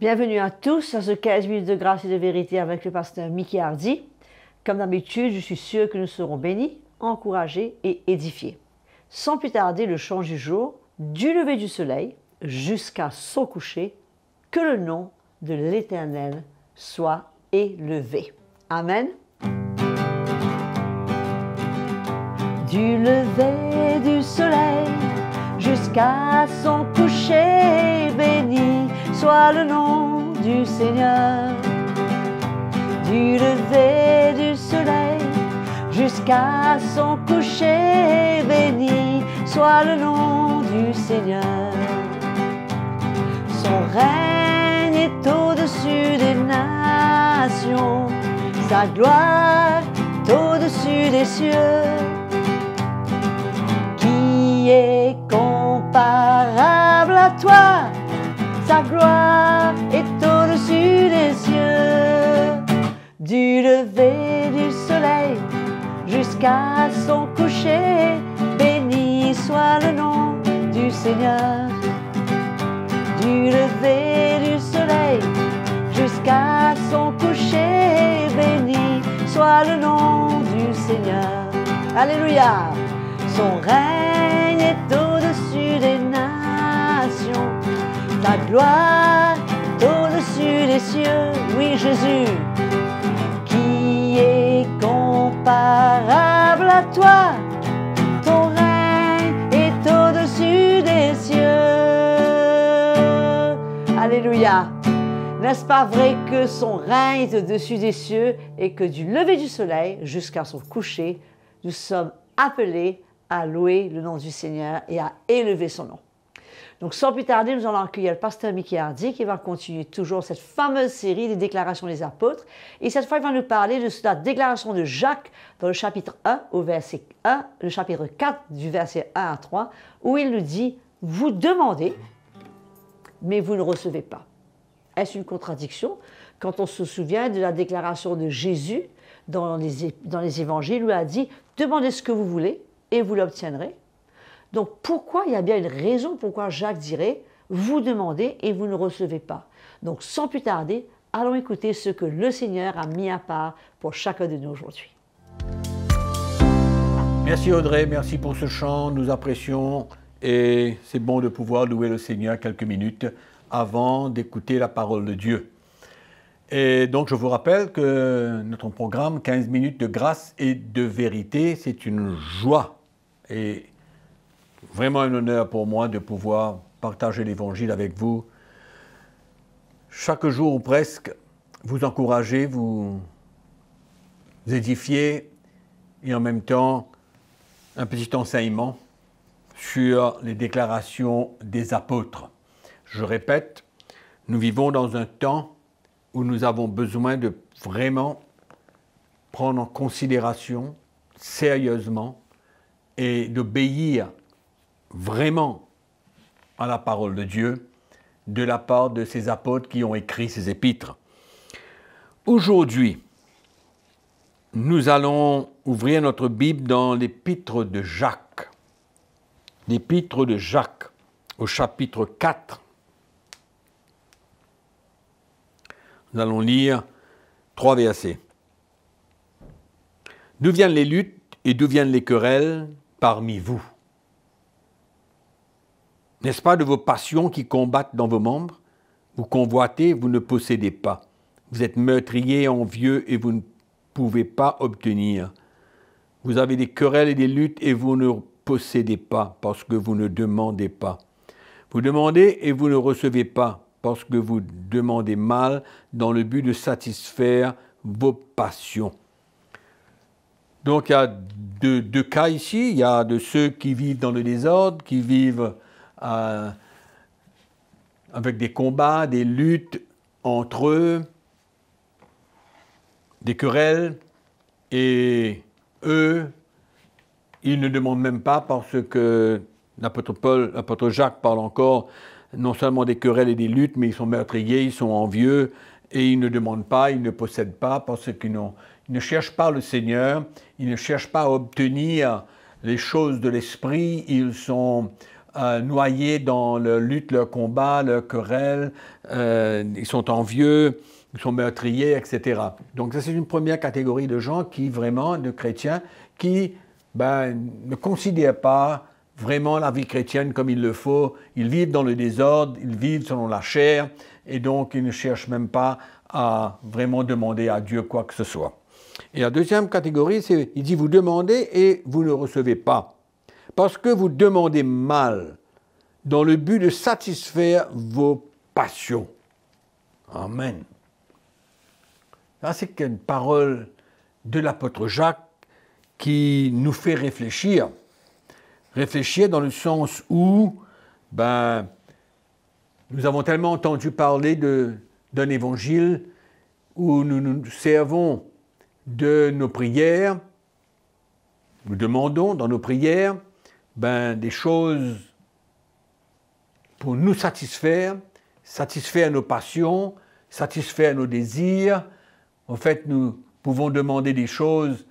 Bienvenue à tous à ce 15 minutes de grâce et de vérité avec le pasteur Mickey Hardy. Comme d'habitude, je suis sûr que nous serons bénis, encouragés et édifiés. Sans plus tarder, le chant du jour, du lever du soleil jusqu'à son coucher, que le nom de l'Éternel soit élevé. Amen. Du lever du soleil jusqu'à son coucher, béni soit le nom du Seigneur. Du lever du soleil jusqu'à son coucher, béni soit le nom du Seigneur. Son règne est au-dessus des nations, sa gloire est au-dessus des cieux. Qui est comparable à toi? Sa gloire est au-dessus des cieux. Du lever du soleil jusqu'à son coucher, béni soit le nom du Seigneur. Du lever du soleil jusqu'à son coucher, béni soit le nom du Seigneur. Alléluia! Son règne est au-dessus des nations, ta gloire est au-dessus des cieux. Oui, Jésus, qui est comparable à toi? Ton règne est au-dessus des cieux. Alléluia. N'est-ce pas vrai que son règne est au-dessus des cieux et que du lever du soleil jusqu'à son coucher, nous sommes appelés à louer le nom du Seigneur et à élever son nom. Donc, sans plus tarder, nous allons accueillir le pasteur Mickey Hardy qui va continuer toujours cette fameuse série des déclarations des apôtres. Et cette fois, il va nous parler de la déclaration de Jacques dans le chapitre 1 au verset 1, le chapitre 4 du verset 1 à 3, où il nous dit « Vous demandez, mais vous ne recevez pas ». Est-ce une contradiction quand on se souvient de la déclaration de Jésus dans les évangiles où il a dit « Demandez ce que vous voulez et vous l'obtiendrez ». Donc pourquoi, il y a bien une raison pourquoi Jacques dirait « Vous demandez et vous ne recevez pas ». Donc sans plus tarder, allons écouter ce que le Seigneur a mis à part pour chacun de nous aujourd'hui. Merci Audrey, merci pour ce chant, nous apprécions et c'est bon de pouvoir louer le Seigneur quelques minutes avant d'écouter la parole de Dieu. Et donc je vous rappelle que notre programme 15 minutes de grâce et de vérité, c'est une joie et vraiment un honneur pour moi de pouvoir partager l'Évangile avec vous. Chaque jour ou presque, vous encourager, vous édifier et en même temps un petit enseignement sur les déclarations des apôtres. Je répète, nous vivons dans un temps où nous avons besoin de vraiment prendre en considération sérieusement et d'obéir vraiment à la parole de Dieu de la part de ces apôtres qui ont écrit ces épîtres. Aujourd'hui, nous allons ouvrir notre Bible dans l'épître de Jacques. L'épître de Jacques au chapitre 4. Nous allons lire 3 versets. D'où viennent les luttes et d'où viennent les querelles parmi vous? N'est-ce pas de vos passions qui combattent dans vos membres? Vous convoitez, vous ne possédez pas. Vous êtes meurtriers, envieux et vous ne pouvez pas obtenir. Vous avez des querelles et des luttes et vous ne possédez pas parce que vous ne demandez pas. Vous demandez et vous ne recevez pas parce que vous demandez mal dans le but de satisfaire vos passions. Donc il y a deux cas ici. Il y a de ceux qui vivent dans le désordre, qui vivent avec des combats, des luttes entre eux, des querelles, et eux, ils ne demandent même pas parce que l'apôtre Jacques parle encore non seulement des querelles et des luttes, mais ils sont meurtriers, ils sont envieux, et ils ne demandent pas, ils ne possèdent pas parce qu'ils ne cherchent pas le Seigneur, ils ne cherchent pas à obtenir les choses de l'esprit, ils sont noyés dans leur lutte, leur combat, leur querelle, ils sont envieux, ils sont meurtriers, etc. Donc ça c'est une première catégorie de gens qui vraiment, de chrétiens, qui ne considèrent pas vraiment la vie chrétienne comme il le faut. Ils vivent dans le désordre, ils vivent selon la chair, et donc ils ne cherchent même pas à vraiment demander à Dieu quoi que ce soit. Et la deuxième catégorie, c'est, il dit, vous demandez et vous ne recevez pas, parce que vous demandez mal, dans le but de satisfaire vos passions. Amen. Ça, c'est une parole de l'apôtre Jacques qui nous fait réfléchir. Réfléchir dans le sens où, nous avons tellement entendu parler d'un évangile où nous nous servons de nos prières, nous demandons dans nos prières des choses pour nous satisfaire, satisfaire nos passions, satisfaire nos désirs. En fait, nous pouvons demander des choses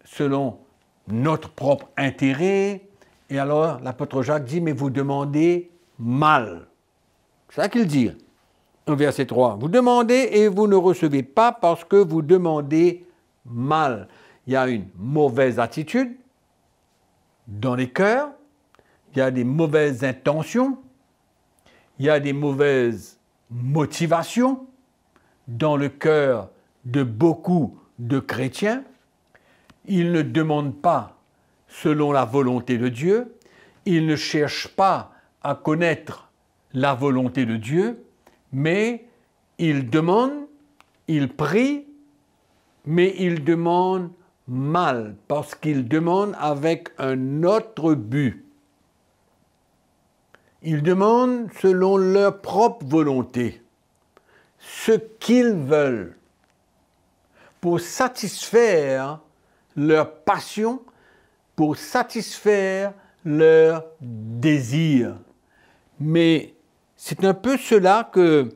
selon notre propre intérêt. Et alors, l'apôtre Jacques dit, mais vous demandez mal. C'est ça qu'il dit, au verset 3. Vous demandez et vous ne recevez pas parce que vous demandez mal. Il y a une mauvaise attitude dans les cœurs, il y a des mauvaises intentions, il y a des mauvaises motivations dans le cœur de beaucoup de chrétiens. Ils ne demandent pas selon la volonté de Dieu, ils ne cherchent pas à connaître la volonté de Dieu, mais ils demandent, ils prient, mais ils demandent mal, parce qu'ils demandent avec un autre but. Ils demandent selon leur propre volonté, ce qu'ils veulent, pour satisfaire leur passion, pour satisfaire leur désir. Mais c'est un peu cela que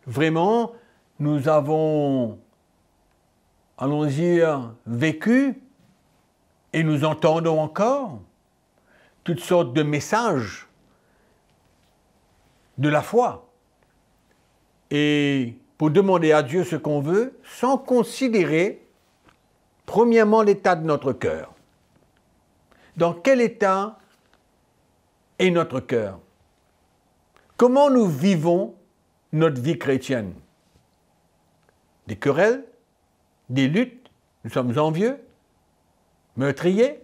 vraiment nous avons, allons dire, vécu et nous entendons encore toutes sortes de messages de la foi. Et pour demander à Dieu ce qu'on veut, sans considérer, premièrement, l'état de notre cœur. Dans quel état est notre cœur? Comment nous vivons notre vie chrétienne? Des querelles, des luttes, nous sommes envieux, meurtriers?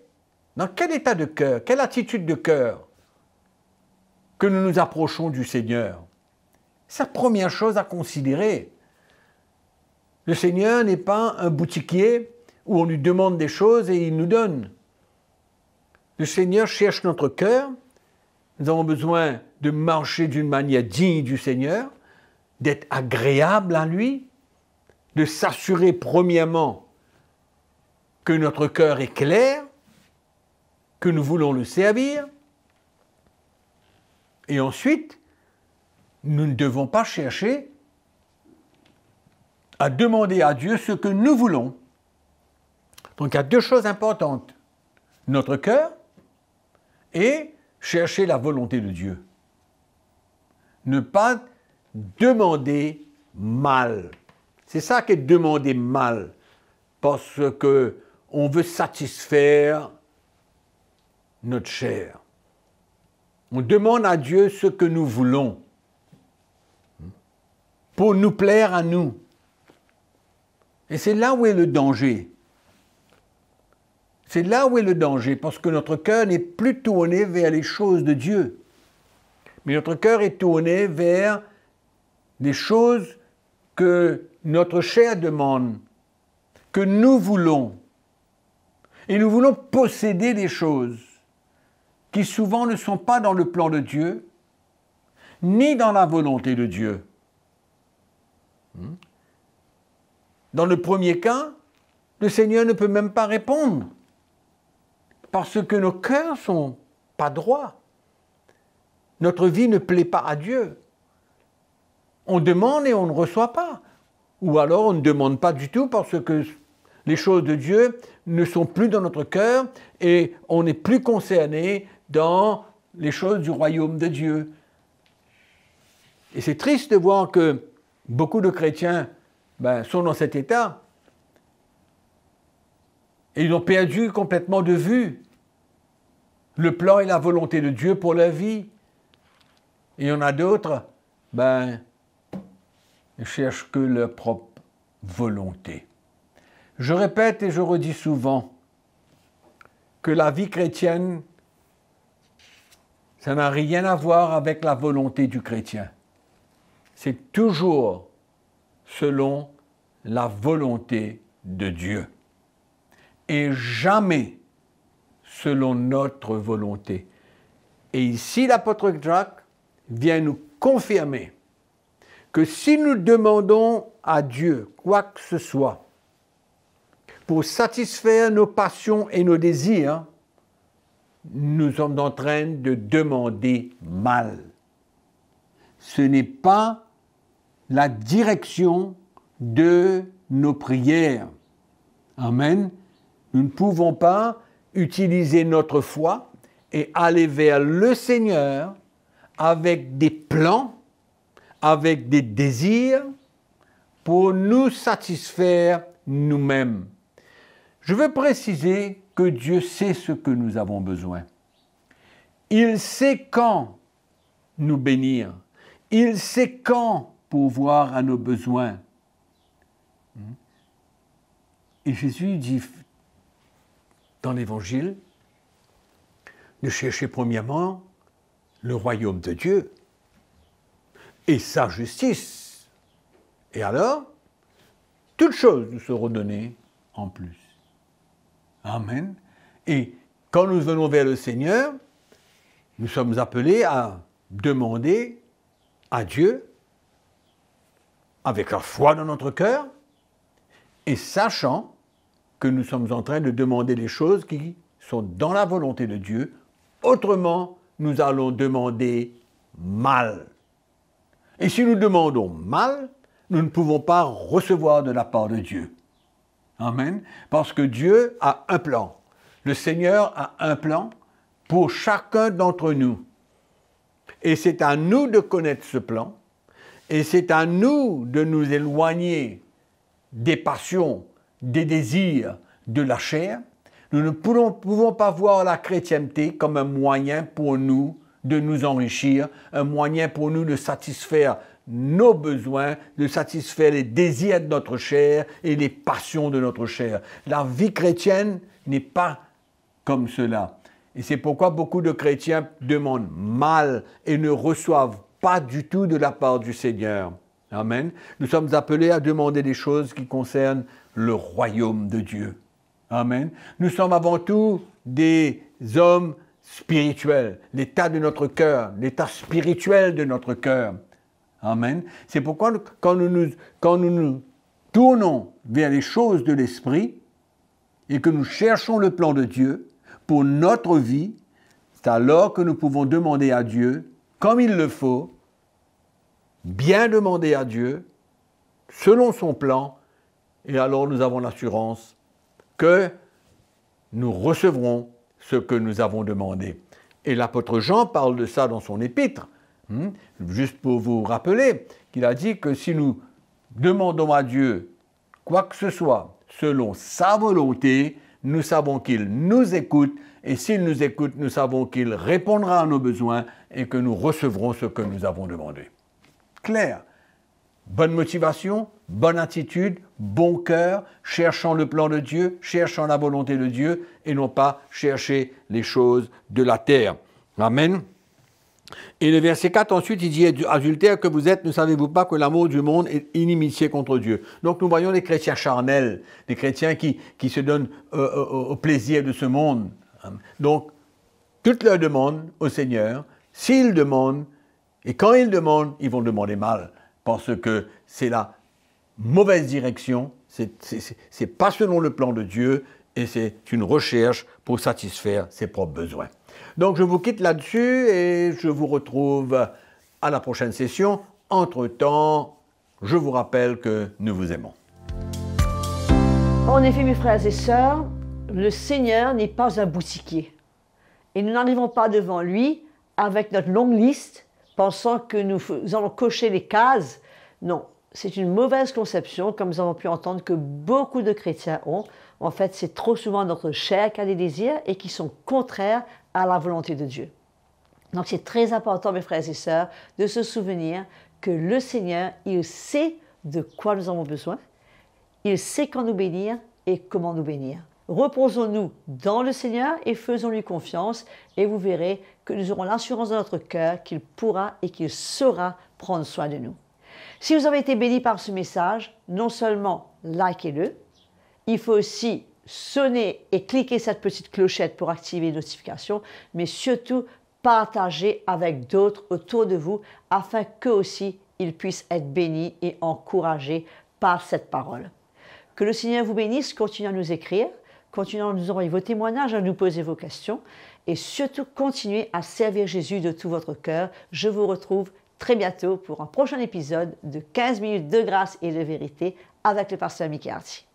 Dans quel état de cœur, quelle attitude de cœur que nous nous approchons du Seigneur? C'est la première chose à considérer. Le Seigneur n'est pas un boutiquier où on lui demande des choses et il nous donne. Le Seigneur cherche notre cœur. Nous avons besoin de marcher d'une manière digne du Seigneur, d'être agréable à lui, de s'assurer premièrement que notre cœur est clair, que nous voulons le servir. Et ensuite, nous ne devons pas chercher à demander à Dieu ce que nous voulons. Donc il y a deux choses importantes. Notre cœur et chercher la volonté de Dieu. Ne pas demander mal. C'est ça qu'est demander mal. Parce qu'on veut satisfaire notre chair. On demande à Dieu ce que nous voulons pour nous plaire à nous. Et c'est là où est le danger. C'est là où est le danger, parce que notre cœur n'est plus tourné vers les choses de Dieu. Mais notre cœur est tourné vers des choses que notre chair demande, que nous voulons. Et nous voulons posséder des choses qui souvent ne sont pas dans le plan de Dieu, ni dans la volonté de Dieu. Dans le premier cas, le Seigneur ne peut même pas répondre, parce que nos cœurs ne sont pas droits. Notre vie ne plaît pas à Dieu. On demande et on ne reçoit pas. Ou alors on ne demande pas du tout parce que les choses de Dieu ne sont plus dans notre cœur et on n'est plus concerné dans les choses du royaume de Dieu. Et c'est triste de voir que beaucoup de chrétiens sont dans cet état. Et ils ont perdu complètement de vue le plan et la volonté de Dieu pour leur vie. Et il y en a d'autres, ils cherchent que leur propre volonté. Je répète et je redis souvent que la vie chrétienne, ça n'a rien à voir avec la volonté du chrétien. C'est toujours selon la volonté de Dieu. Et jamais selon notre volonté. Et ici, l'apôtre Jacques vient nous confirmer que si nous demandons à Dieu quoi que ce soit pour satisfaire nos passions et nos désirs, nous sommes en train de demander mal. Ce n'est pas la direction de nos prières. Amen. Nous ne pouvons pas utiliser notre foi et aller vers le Seigneur avec des plans, avec des désirs pour nous satisfaire nous-mêmes. Je veux préciser que Dieu sait ce que nous avons besoin. Il sait quand nous bénir. Il sait quand pourvoir à nos besoins. Et Jésus dit dans l'Évangile de chercher premièrement le royaume de Dieu et sa justice. Et alors, toutes choses nous seront données en plus. Amen. Et quand nous venons vers le Seigneur, nous sommes appelés à demander à Dieu, avec la foi dans notre cœur, et sachant que nous sommes en train de demander les choses qui sont dans la volonté de Dieu, autrement, nous allons demander mal. Et si nous demandons mal, nous ne pouvons pas recevoir de la part de Dieu. Amen. Parce que Dieu a un plan. Le Seigneur a un plan pour chacun d'entre nous. Et c'est à nous de connaître ce plan. Et c'est à nous de nous éloigner des passions, des désirs, de la chair. Nous ne pouvons pas voir la chrétienté comme un moyen pour nous de nous enrichir, un moyen pour nous de satisfaire nos besoins, de satisfaire les désirs de notre chair et les passions de notre chair. La vie chrétienne n'est pas comme cela. Et c'est pourquoi beaucoup de chrétiens demandent mal et ne reçoivent pas du tout de la part du Seigneur. Amen. Nous sommes appelés à demander des choses qui concernent le royaume de Dieu. Amen. Nous sommes avant tout des hommes spirituels, l'état de notre cœur, l'état spirituel de notre cœur. Amen. C'est pourquoi quand nous nous tournons vers les choses de l'esprit et que nous cherchons le plan de Dieu pour notre vie, c'est alors que nous pouvons demander à Dieu, comme il le faut, bien demander à Dieu, selon son plan, et alors nous avons l'assurance que nous recevrons ce que nous avons demandé. Et l'apôtre Jean parle de ça dans son épître, juste pour vous rappeler qu'il a dit que si nous demandons à Dieu quoi que ce soit selon sa volonté, nous savons qu'il nous écoute, et s'il nous écoute, nous savons qu'il répondra à nos besoins et que nous recevrons ce que nous avons demandé. Clair. Bonne motivation, bonne attitude, bon cœur, cherchant le plan de Dieu, cherchant la volonté de Dieu, et non pas chercher les choses de la terre. Amen. Et le verset 4 ensuite, il dit « Adultères que vous êtes, ne savez-vous pas que l'amour du monde est inimitié contre Dieu ?» Donc nous voyons les chrétiens charnels, des chrétiens qui se donnent au plaisir de ce monde. Donc, toutes leurs demandes au Seigneur, s'ils demandent, et quand ils demandent, ils vont demander mal, parce que c'est la mauvaise direction, c'est pas selon le plan de Dieu, et c'est une recherche pour satisfaire ses propres besoins. Donc je vous quitte là-dessus et je vous retrouve à la prochaine session. Entre-temps, je vous rappelle que nous vous aimons. En effet, mes frères et sœurs, le Seigneur n'est pas un boutiquier. Et nous n'arrivons pas devant lui avec notre longue liste, pensant que nous allons cocher les cases. Non, c'est une mauvaise conception, comme nous avons pu entendre que beaucoup de chrétiens ont. En fait, c'est trop souvent notre chair qui a des désirs et qui sont contraires à la volonté de Dieu. Donc, c'est très important, mes frères et sœurs, de se souvenir que le Seigneur, il sait de quoi nous avons besoin. Il sait quand nous bénir et comment nous bénir. Reposons-nous dans le Seigneur et faisons-lui confiance et vous verrez que nous aurons l'assurance dans notre cœur qu'il pourra et qu'il saura prendre soin de nous. Si vous avez été béni par ce message, non seulement likez-le, il faut aussi sonner et cliquer cette petite clochette pour activer les notifications, mais surtout partagez avec d'autres autour de vous afin qu'eux aussi ils puissent être bénis et encouragés par cette parole. Que le Seigneur vous bénisse, continuez à nous écrire, continuez à nous envoyer vos témoignages, à nous poser vos questions et surtout continuez à servir Jésus de tout votre cœur. Je vous retrouve très bientôt pour un prochain épisode de 15 minutes de grâce et de vérité avec le pasteur Mickey Hardy.